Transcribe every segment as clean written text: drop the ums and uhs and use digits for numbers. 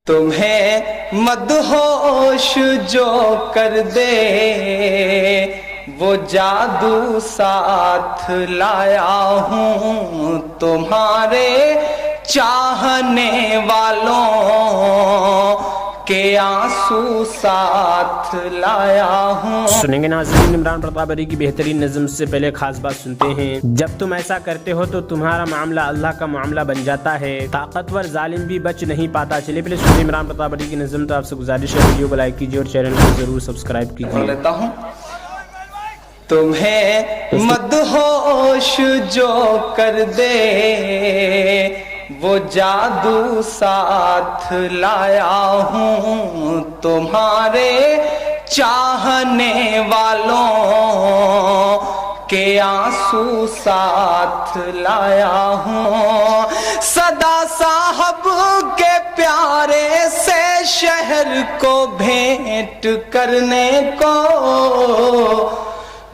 تمہیں مدہوش جو کر دے وہ جادو ساتھ لایا ہوں، تمہارے چاہنے والوں کے آنسو ساتھ لایا ہوں۔ سنیں گے ناظرین عمران پرتاپ علی کی بہترین نظم سے پہلے خاص بات سنتے ہیں۔ جب تم ایسا کرتے ہو تو تمہارا معاملہ اللہ کا معاملہ بن جاتا ہے، طاقتور ظالم بھی بچ نہیں پاتا۔ چلیے پہلے سنیں عمران پرتاپ علی کی نظم۔ تو آپ سے گزارش ہے ویڈیو کو لائک کیجیے اور چینل کو ضرور سبسکرائب کیجیے۔ لیتا ہوں تمہیں مدہوش جو کر دے وہ جادو ساتھ لایا ہوں، تمہارے چاہنے والوں کے آنسو ساتھ لایا ہوں۔ صدا صاحب کے پیارے سے شہر کو بھیٹ کرنے کو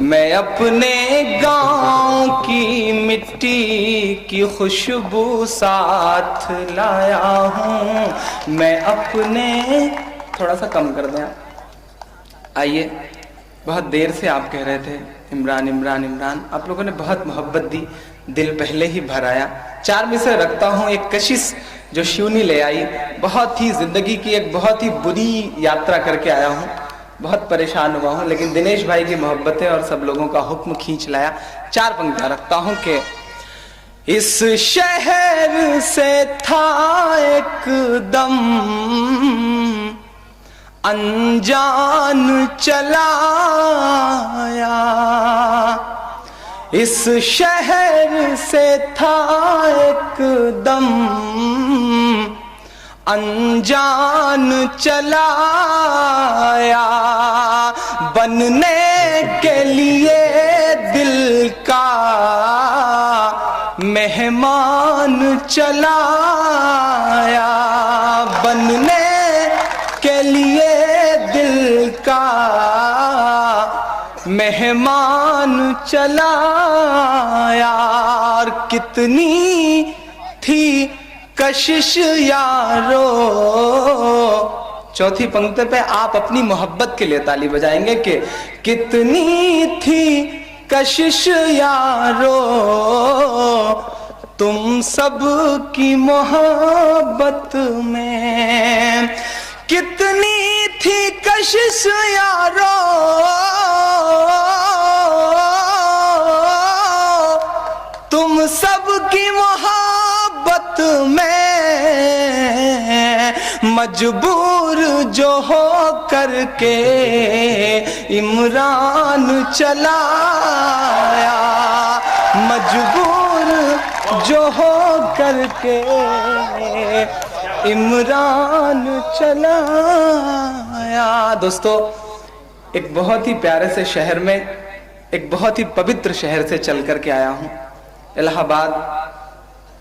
میں اپنے گاؤں کی مٹی کی خوشبو ساتھ لایا ہوں، میں اپنے تھوڑا سا کم کر دیں آئیے۔ بہت دیر سے آپ کہہ رہے تھے عمران عمران عمران، آپ لوگوں نے بہت محبت دی، دل پہلے ہی بھر آیا۔ 4 مصرع رکھتا ہوں، ایک کشش جو شیونی لے آئی، بہت ہی زندگی کی ایک بہت ہی بری یاترا کر کے آیا ہوں، بہت پریشان ہوا ہوں، لیکن دنیش بھائی کی محبتیں اور سب لوگوں کا حکم کھینچ لایا۔ 4 پنکتیاں رکھتا ہوں کہ اس شہر سے تھا ایک دم انجان چلا آیا، اس شہر سے تھا ایک دم انجان چلا آیا، بننے کے لیے دل کا مہمان چلا آیا، بننے کے لیے دل کا مہمان چلا آیا، اور کتنی تھی کشش یارو۔ چوتھی پنکتی پہ آپ اپنی محبت کے لیے تالی بجائیں گے کہ کتنی تھی کشش یارو تم سب کی محبت میں، کتنی تھی کشش یارو تم سب کی محبت میں، مجبور جو ہو کر کے عمران چلا آیا، مجبور جو ہو کر کے عمران چلا آیا۔ دوستو، ایک بہت ہی پیارے سے شہر میں، ایک بہت ہی پوتر شہر سے چل کر کے آیا ہوں۔ الہ آباد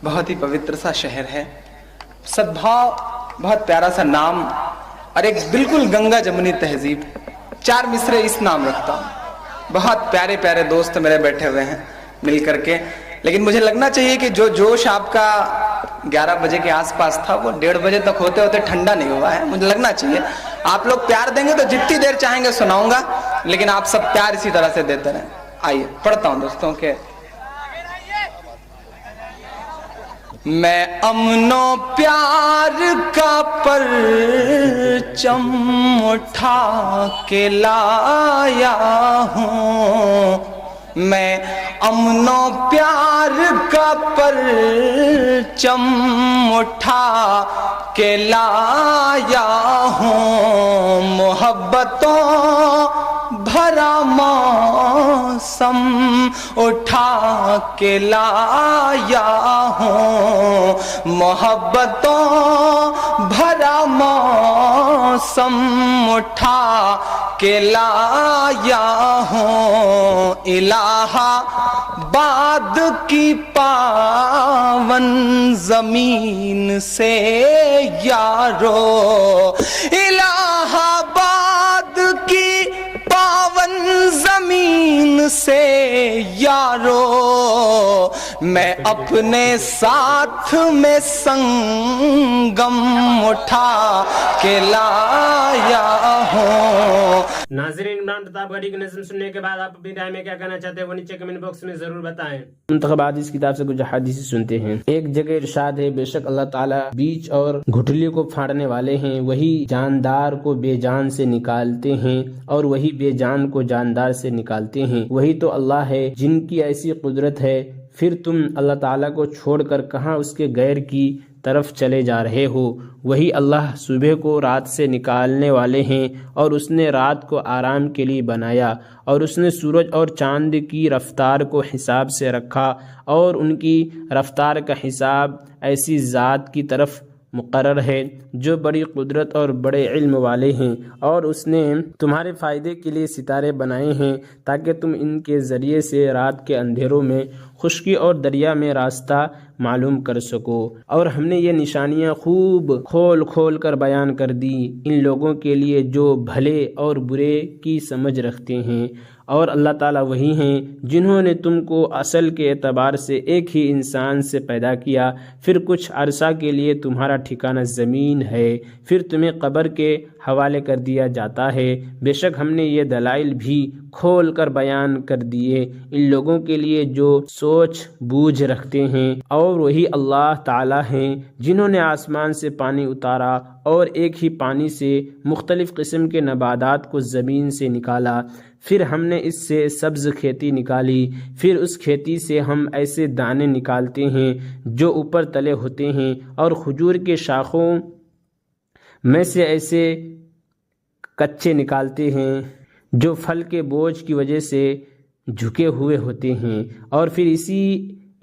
بہت ہی پوتر سا شہر ہے، سدبھاؤ، بہت پیارا سا نام، اور ایک بالکل گنگا جمنی تہذیب۔ 4 مصرع اس نام رکھتا ہوں۔ بہت پیارے پیارے دوست میرے بیٹھے ہوئے ہیں مل کر کے، لیکن مجھے لگنا چاہیے کہ جو جوش آپ کا 11 بجے کے آس پاس تھا وہ 1:30 بجے تک ہوتے ہوتے ٹھنڈا نہیں ہوا ہے۔ مجھے لگنا چاہیے آپ لوگ پیار دیں گے تو جتنی دیر چاہیں گے سناؤں گا، لیکن آپ سب پیار اسی طرح سے دیتے رہیں۔ آئیے پڑھتا ہوں دوستوں کے۔ میں امن و پیار کا پرچم اٹھا کے لایا ہوں، میں امن و پیار کا پرچم اٹھا کے لایا ہوں، محبتوں بھرا موسم اٹھا کے لایا ہوں، محبتوں بھرا موسم اٹھا کے لایا ہوں، الہ آباد کی پاون زمین سے یارو، الہ آباد کی پاون زمین سے یارو मैं अपने साथ में संगम उठा के लाया हूँ। नाज़रीन, इमरान प्रतापगढ़ी की नज़्म सुनने के बाद आप अपनी राय में क्या कहना चाहते हैं वो नीचे कमेंट बॉक्स में जरूर बताएं। मुंतखब इस किताब से कुछ हदीस सुनते हैं। एक जगह इरशाद है, बेशक अल्लाह ताला बीच और घुटली को फाड़ने वाले हैं, वही जानदार को बेजान से निकालते हैं और वही बेजान को जानदार से निकालते हैं। वही तो अल्लाह है जिनकी ऐसी कुदरत है। फिर तुम अल्लाह ताला को छोड़कर कहाँ उसके गैर की तरफ चले जा रहे हो। वही अल्लाह सुबह को रात से निकालने वाले हैं और उसने रात को आराम के लिए बनाया और उसने सूरज और चांद की रफ्तार को हिसाब से रखा और उनकी रफ्तार का हिसाब ऐसी ज़ात की तरफ मुकर्रर है जो बड़ी कुदरत और बड़े इल्म वाले हैं। और उसने तुम्हारे फ़ायदे के लिए सितारे बनाए हैं ताकि तुम इनके ज़रिए से रात के अंधेरों में खुश्की और दरिया में रास्ता मालूम कर सको। और हमने ये निशानियाँ खूब खोल खोल कर बयान कर दी इन लोगों के लिए जो भले और बुरे की समझ रखते हैं। और अल्लाह ताला वही हैं जिन्होंने तुमको असल के एतबार से एक ही इंसान से पैदा किया, फिर कुछ अरसा के लिए तुम्हारा ठिकाना ज़मीन है, फिर तुम्हें कब्र के हवाले कर दिया जाता है। बेशक हमने ये दलाइल भी खोल कर बयान कर दिए इन लोगों के लिए जो सोच बूझ रखते हैं। और वही अल्लाह ताला हैं जिन्होंने आसमान से पानी उतारा और एक ही पानी से मुख्तलिफ़ किस्म के नबातात को ज़मीन से निकाला, फिर हमने इससे सब्ज़ खेती निकाली, फिर उस खेती से हम ऐसे दाने निकालते हैं जो ऊपर तले होते हैं और खजूर के शाखों में से ऐसे कच्चे निकालते हैं जो फल के बोझ की वजह से झुके हुए होते हैं। और फिर इसी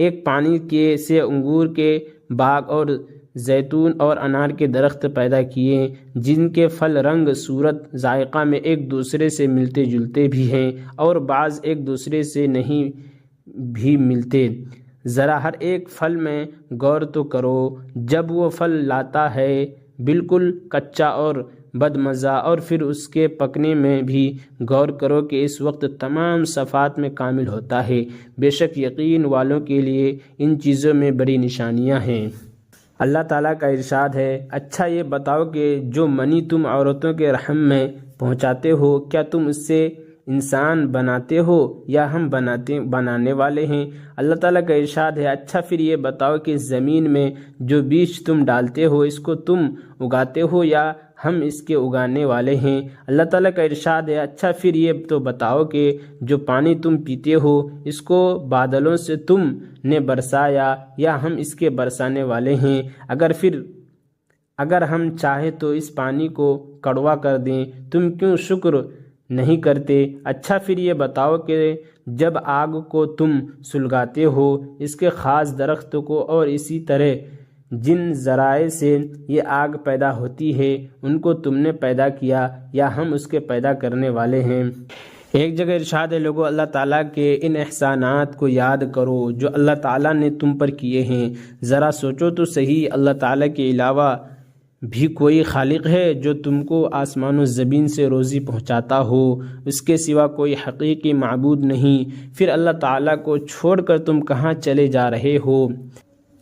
एक पानी के से अंगूर के बाग और जैतून और अनार के दरख्त पैदा किए जिनके फल रंग सूरत जायका में एक दूसरे से मिलते जुलते भी हैं और बाज़ एक दूसरे से नहीं भी मिलते। ज़रा हर एक फल में गौर तो करो जब वो फल लाता है बिल्कुल कच्चा और बदमज़ा, और फिर उसके पकने में भी गौर करो कि इस वक्त तमाम सफ़ात में कामिल होता है। बेशक यकीन वालों के लिए इन चीज़ों में बड़ी निशानियां हैं। अल्लाह ताला का इरशाद है, अच्छा ये बताओ कि जो मनी तुम औरतों के रहम में पहुंचाते हो क्या तुम उससे इंसान बनाते हो या हम बनाने वाले हैं। अल्लाह ताला का इरशाद है, अच्छा फिर ये बताओ कि ज़मीन में जो बीज तुम डालते हो इसको तुम उगाते हो या हम इसके उगाने वाले हैं। अल्लाह ताला का इरशाद है, अच्छा फिर ये तो बताओ कि जो पानी तुम पीते हो इसको बादलों से तुम ने बरसाया या हम इसके बरसाने वाले हैं। अगर हम चाहे तो इस पानी को कड़वा कर दें, तुम क्यों शुक्र नहीं करते। अच्छा फिर ये बताओ कि जब आग को तुम सुलगाते हो इसके ख़ास दरख्त को और इसी तरह जिन ज़राए से ये आग पैदा होती है उनको तुमने पैदा किया या हम उसके पैदा करने वाले हैं। एक जगह इरशाद है, लोगों अल्लाह ताला के इन एहसानात को याद करो जो अल्लाह ताला ने तुम पर किए हैं। ज़रा सोचो तो सही, अल्लाह ताला के अलावा भी कोई खालिक है जो तुमको आसमान और ज़मीन से रोज़ी पहुंचाता हो, उसके सिवा कोई हकीकी माबूद नहीं। फिर अल्लाह ताला को छोड़कर तुम कहाँ चले जा रहे हो।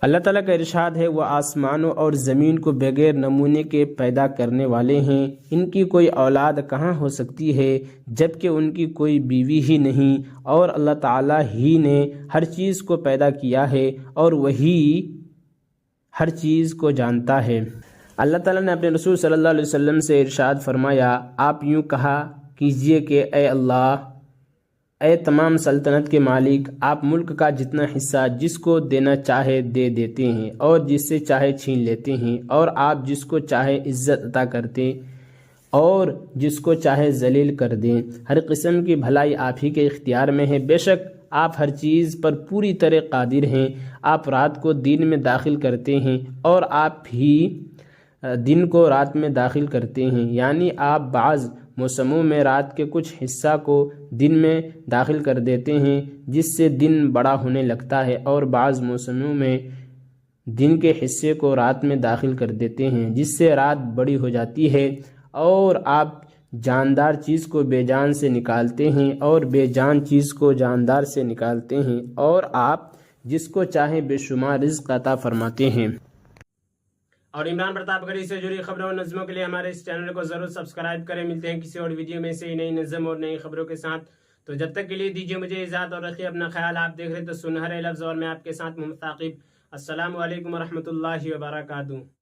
अल्लाह ताला का इरशाद है, वह आसमानों और ज़मीन को बगैर नमूने के पैदा करने वाले हैं। इनकी कोई औलाद कहाँ हो सकती है जबकि उनकी कोई बीवी ही नहीं। और अल्लाह ताला ही ने हर चीज़ को पैदा किया है और वही हर चीज़ को जानता है। अल्लाह ताला ने अपने रसूल सल्लल्लाहु अलैहि वसल्लम से इरशाद फरमाया, आप यूँ कहा कीजिए कि ए अल्लाह, ए तमाम सल्तनत के मालिक, आप मुल्क का जितना हिस्सा जिसको देना चाहे दे देते हैं और जिससे चाहे छीन लेते हैं, और आप जिसको चाहे इज़्ज़त अता करते और जिसको चाहे जलील कर दें। हर किस्म की भलाई आप ही के इख्तियार में है। बेशक आप हर चीज़ पर पूरी तरह कादिर हैं। आप रात को दिन में दाखिल करते हैं और आप ही दिन को रात में दाखिल करते हैं, यानी आप बाज़ मौसमों में रात के कुछ हिस्सा को दिन में दाखिल कर देते हैं जिससे दिन बड़ा होने लगता है, और बाज़ मौसमों में दिन के हिस्से को रात में दाखिल कर देते हैं जिससे रात बड़ी हो जाती है। और आप जानदार चीज़ को बेजान से निकालते हैं और बेजान चीज़ को जानदार से निकालते हैं, और आप جس کو چاہے بے شمار رزق عطا فرماتے ہیں۔ اور عمران پرتاپ گڑھی سے جڑی خبروں اور نظموں کے لیے ہمارے اس چینل کو ضرور سبسکرائب کریں۔ ملتے ہیں کسی اور ویڈیو میں سے نئی نظم اور نئی خبروں کے ساتھ، تو جب تک کے لیے دیجیے مجھے اجازت اور رکھیے اپنا خیال۔ آپ دیکھ رہے تو سنہرے لفظ اور میں آپ کے ساتھ محمد ثاقب۔ السلام علیکم ورحمۃ اللہ وبرکاتہ۔